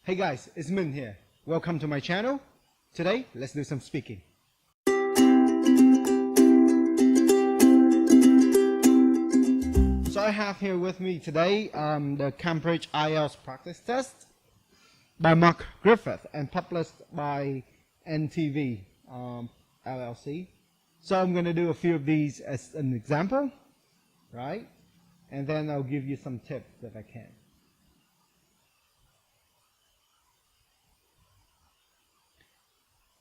Hey guys, it's Minh here. Welcome to my channel. Today, let's do some speaking. So I have here with me today the Cambridge IELTS practice test by Mark Griffith and published by NTV LLC. So I'm going to do a few of these as an example, right? And then I'll give you some tips if I can.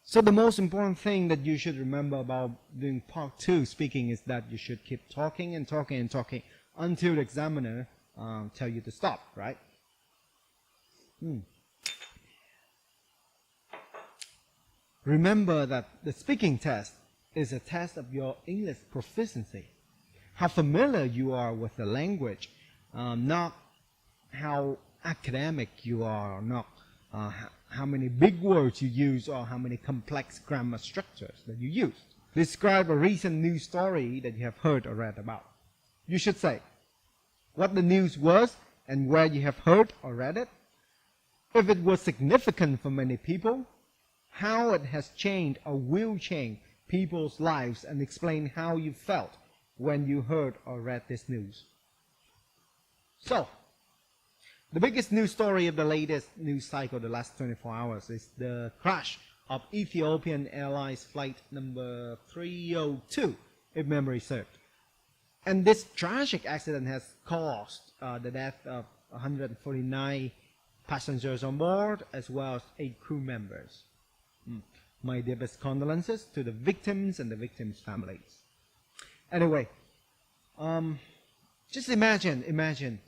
So the most important thing that you should remember about doing part 2 speaking is that you should keep talking and talking and talking until the examiner tell you to stop, right? Remember that the speaking test is a test of your English proficiency. How familiar you are with the language, not how academic you are, not how many big words you use or how many complex grammar structures that you use. Describe a recent news story that you have heard or read about. You should say what the news was and where you have heard or read it, if it was significant for many people, how it has changed or will change people's lives, and explain how you felt when you heard or read this news. So, the biggest news story of the latest news cycle, the last 24 hours, is the crash of Ethiopian Airlines flight number 302, if memory serves. And this tragic accident has caused the death of 149 passengers on board, as well as 8 crew members. My deepest condolences to the victims and the victims' families. Anyway, just imagine,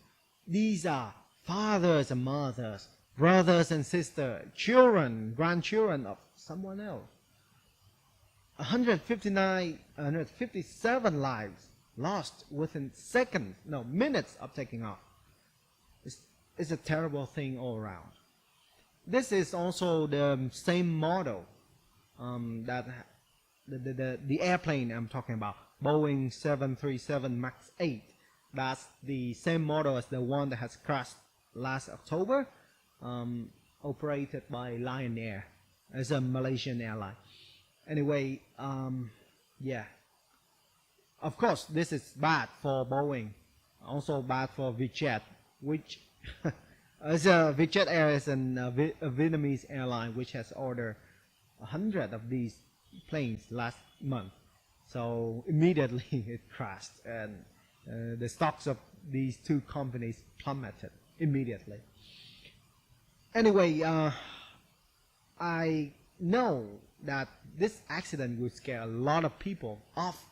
these are fathers and mothers, brothers and sisters, children, grandchildren of someone else. 157 lives lost within minutes of taking off. It's a terrible thing all around. This is also the same model that the airplane I'm talking about, Boeing 737 MAX 8. That's the same model as the one that has crashed last October, operated by Lion Air as a Malaysian airline. Anyway, yeah. Of course, this is bad for Boeing, also bad for G.E.T, which as G.E.T Air is a Vietnamese airline which has ordered 100 of these planes last month. So immediately it crashed, and the stocks of these two companies plummeted immediately. Anyway, I know that this accident will scare a lot of people off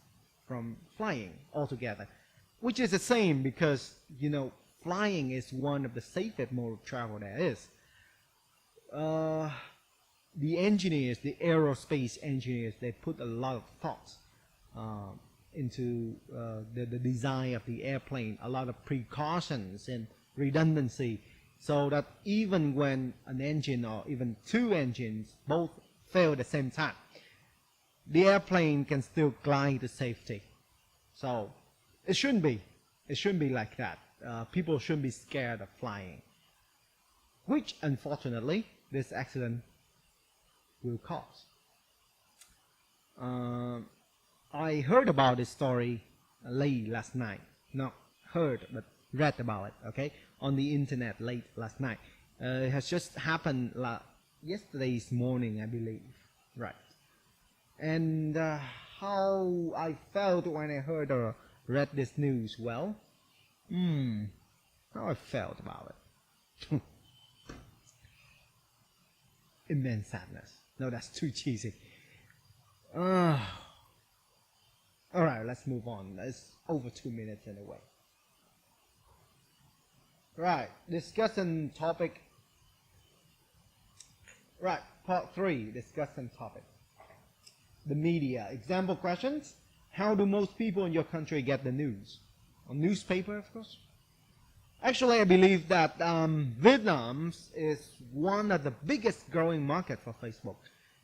from flying altogether, which is the same because, you know, flying is one of the safest mode of travel there is. The engineers, the aerospace engineers, they put a lot of thoughts into the design of the airplane, a lot of precautions and redundancy, so that even when an engine or even two engines both fail at the same time, the airplane can still glide to safety. So it shouldn't be like that. People shouldn't be scared of flying, which unfortunately this accident will cause. I heard about this story late last night. Not heard, but read about it, okay, on the internet late last night. It has just happened yesterday's morning, I believe, right? And how I felt when I heard or read this news, well, how I felt about it. Immense sadness. No, that's too cheesy. Alright, let's move on. It's over 2 minutes anyway. Right, discussion topic. Right, part 3, discussion topic. The media. Example questions. How do most people in your country get the news? On newspaper, of course. Actually, I believe that Vietnam is one of the biggest growing market for Facebook.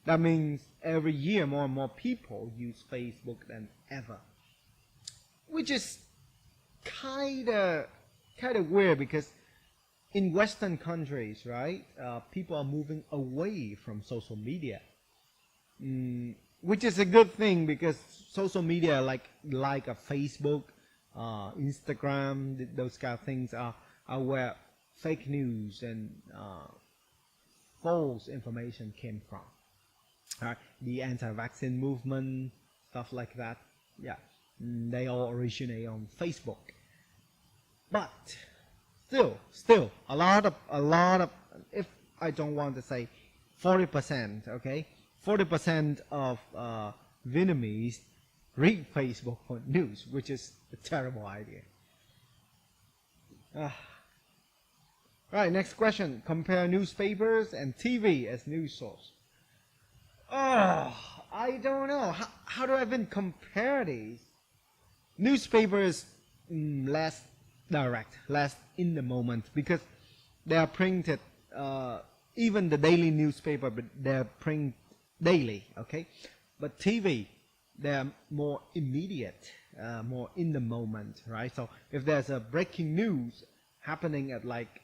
That means every year more and more people use Facebook than ever, which is kind of weird because in Western countries, right, people are moving away from social media, which is a good thing because social media like a Facebook, Instagram, those kind of things are where fake news and false information came from. The anti-vaccine movement, stuff like that, yeah, they all originate on Facebook. But still, a lot of, if I don't want to say 40%, okay, 40% of Vietnamese read Facebook for news, which is a terrible idea. Right, next question. Compare newspapers and TV as news source. I don't know. How do I even compare these? Newspapers less direct, less in the moment, because they are printed, even the daily newspaper, but they're printed daily, okay? But TV, they're more immediate, more in the moment, right? So if there's a breaking news happening at like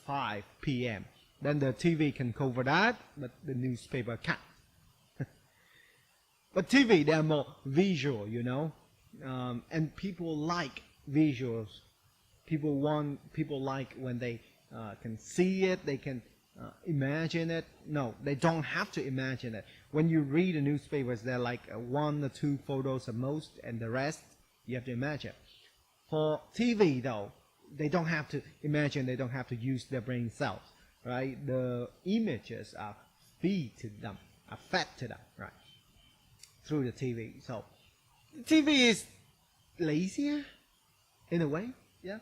5 p.m., then the TV can cover that, but the newspaper can't. But TV, they're more visual, you know, and people like visuals. People like when they can see it, they can imagine it. No, they don't have to imagine it. When you read the newspapers, they're like 1 or 2 photos at most, and the rest you have to imagine. For TV, though, they don't have to imagine, they don't have to use their brain cells, right? The images are fed to them, right, through the TV. So TV is lazier in a way, yeah,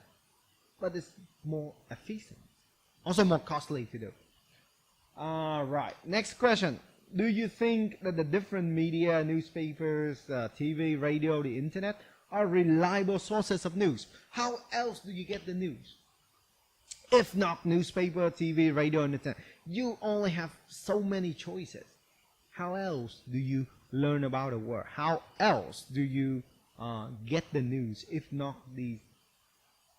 but it's more efficient, also more costly to do. All right, next question. Do you think that the different media, newspapers, TV, radio, the internet are reliable sources of news? How else do you get the news? If not newspaper, TV, radio, and internet, you only have so many choices. How else do you learn about the world? How else do you get the news if not these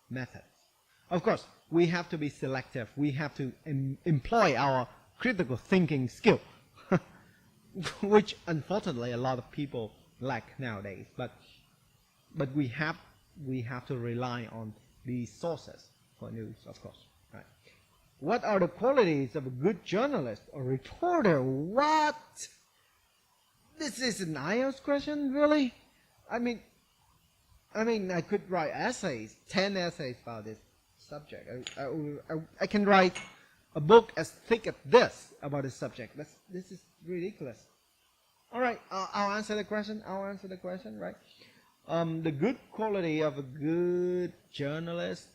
methods? Of course, we have to be selective. We have to employ our critical thinking skill, which unfortunately a lot of people lack nowadays. But we have to rely on these sources for news, of course. Right? What are the qualities of a good journalist or reporter? What? This is an IELTS question, really? I mean, I could write essays, 10 essays about this subject. I can write a book as thick as this about this subject. This is ridiculous. All right, I'll answer the question. Right? The good quality of a good journalist.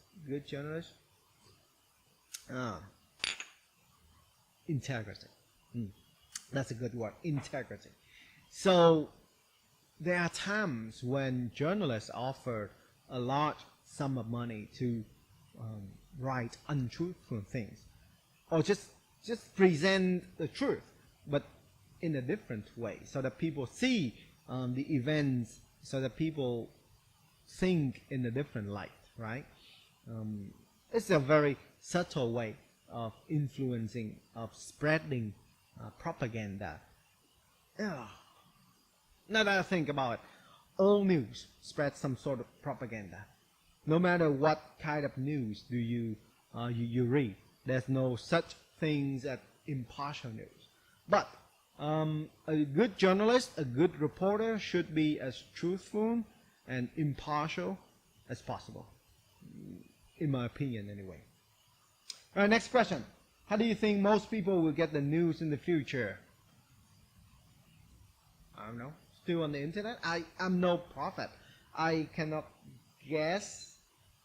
Integrity. That's a good word. Integrity. So there are times when journalists offer a large sum of money to write untruthful things, or just present the truth, but in a different way, so that people see the events, so that people think in a different light, right? It's a very subtle way of influencing, of spreading propaganda. Now that I think about it, all news spreads some sort of propaganda. No matter what kind of news do you read, there's no such things as impartial news. But a good journalist, a good reporter should be as truthful and impartial as possible, in my opinion anyway. All right, next question. How do you think most people will get the news in the future? I don't know. Still on the internet? I'm no prophet. I cannot guess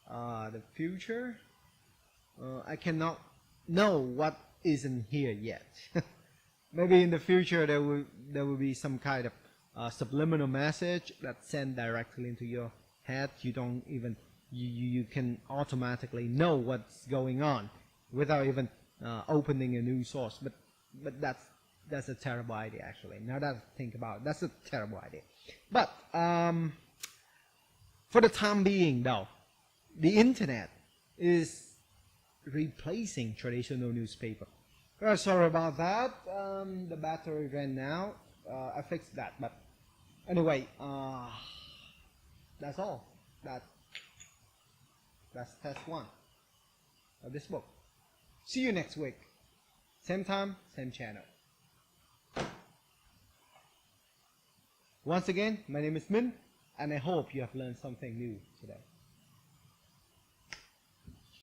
the future. I cannot know what isn't here yet. Maybe in the future there will be some kind of subliminal message that's sent directly into your head. You don't even you can automatically know what's going on without even opening a news source. But that's a terrible idea, actually. Now that I think about it, that's a terrible idea. But for the time being, though, the internet is replacing traditional newspaper. Sorry about that. The battery ran out. I fixed that, but anyway, that's all. That's test 1 of this book. See you next week. Same time, same channel. Once again, my name is Minh, and I hope you have learned something new today.